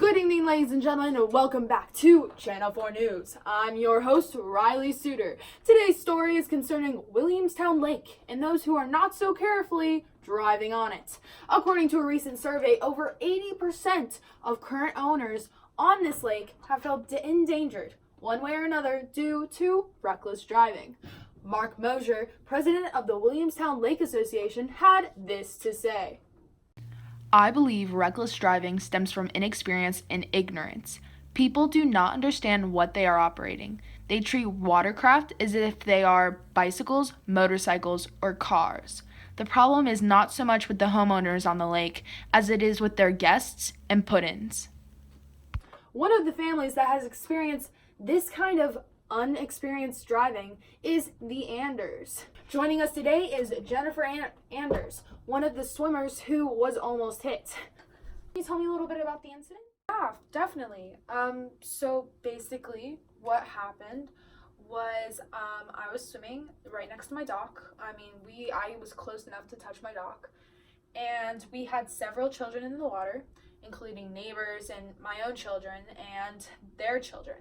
Good evening, ladies and gentlemen, and welcome back to Channel 4 News. I'm your host, Riley Soutar. Today's story is concerning Williamstown Lake and those who are not so carefully driving on it. According to a recent survey, over 80% of current owners on this lake have felt endangered, one way or another, due to reckless driving. Mark Mosier, president of the Williamstown Lake Association, had this to say. I believe reckless driving stems from inexperience and ignorance. People do not understand what they are operating. They treat watercraft as if they are bicycles, motorcycles, or cars. The problem is not so much with the homeowners on the lake as it is with their guests and put-ins. One of the families that has experienced this kind of unexperienced driving is the Anders. Joining us today is Jennifer Anders, one of the swimmers who was almost hit. Can you tell me a little bit about the incident? Yeah, definitely. So basically what happened was I was swimming right next to my dock. I was close enough to touch my dock, and we had several children in the water, including neighbors and my own children and their children.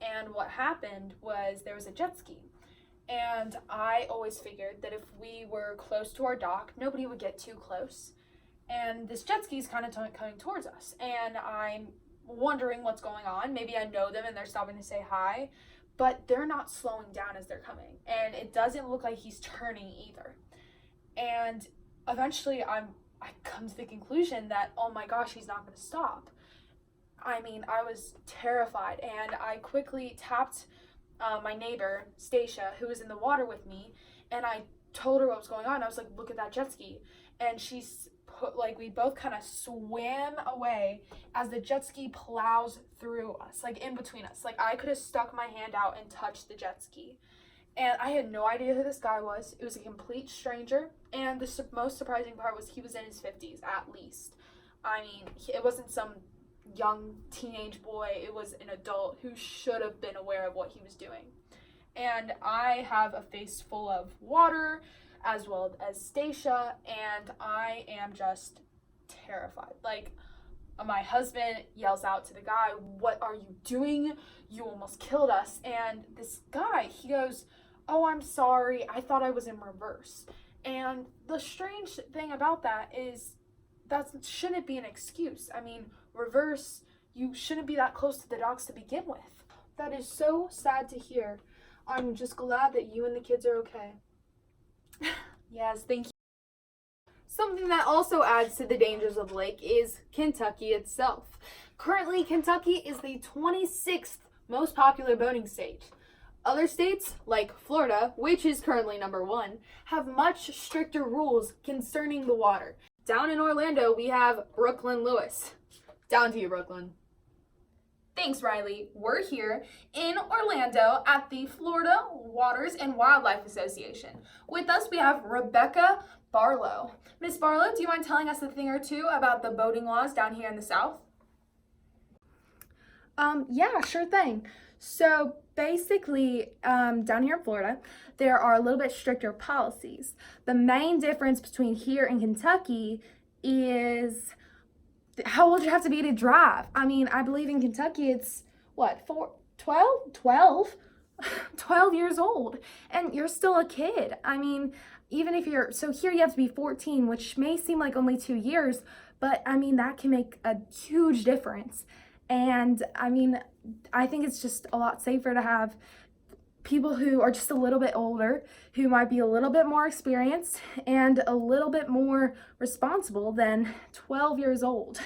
And what happened was there was a jet ski. And I always figured that if we were close to our dock, nobody would get too close. And this jet ski is kind of coming towards us. And I'm wondering what's going on. Maybe I know them and they're stopping to say hi, but they're not slowing down as they're coming. And it doesn't look like he's turning either. And eventually I come to the conclusion that, oh my gosh, he's not going to stop. I was terrified, and I quickly tapped my neighbor, Stacia, who was in the water with me, and I told her what was going on. I was like, look at that jet ski. And we both kind of swam away as the jet ski plows through us, like in between us. Like I could have stuck my hand out and touched the jet ski. And I had no idea who this guy was. It was a complete stranger. And the most surprising part was he was in his 50s at least. It wasn't some young teenage boy, it was an adult who should have been aware of what he was doing. And I have a face full of water as well as Stacia, and I am just terrified. Like, my husband yells out to the guy, "What are you doing? You almost killed us." And this guy, he goes, "Oh, I'm sorry, I thought I was in reverse." And the strange thing about that is that shouldn't be an excuse. Reverse, you shouldn't be that close to the docks to begin with. That is so sad to hear. I'm just glad that you and the kids are okay. Yes, thank you. Something that also adds to the dangers of the lake is Kentucky itself. Currently, Kentucky is the 26th most popular boating state. Other states, like Florida, which is currently number 1, have much stricter rules concerning the water. Down in Orlando, we have Brooklyn Lewis. Down to you, Brooklyn. Thanks, Riley. We're here in Orlando at the Florida Waters and Wildlife Association. With us, we have Rebecca Barlow. Miss Barlow, do you mind telling us a thing or two about the boating laws down here in the South? Yeah, sure thing. So basically, down here in Florida, there are a little bit stricter policies. The main difference between here and Kentucky is how old you have to be to drive. I believe in Kentucky it's, 12 years old, and you're still a kid. Even if so here you have to be 14, which may seem like only 2 years, but that can make a huge difference. And I think it's just a lot safer to have people who are just a little bit older, who might be a little bit more experienced and a little bit more responsible than 12 years old.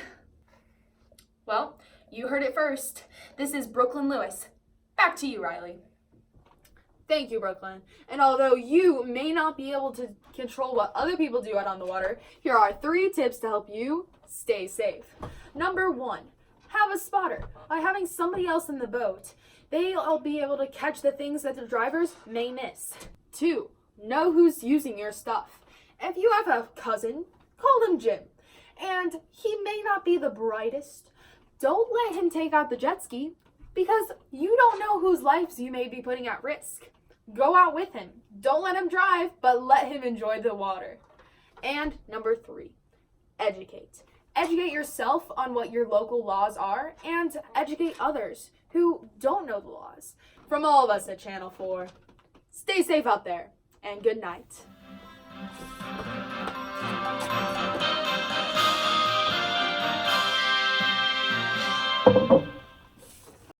Well, you heard it first. This is Brooklyn Lewis. Back to you, Riley. Thank you, Brooklyn. And although you may not be able to control what other people do out on the water, here are 3 tips to help you stay safe. Number 1, have a spotter. By having somebody else in the boat, they'll be able to catch the things that the drivers may miss. 2, know who's using your stuff. If you have a cousin, call him Jim. And he may not be the brightest. Don't let him take out the jet ski, because you don't know whose lives you may be putting at risk. Go out with him. Don't let him drive, but let him enjoy the water. And number 3, educate. Educate yourself on what your local laws are and educate others who don't know the laws. From all of us at Channel 4, stay safe out there and good night.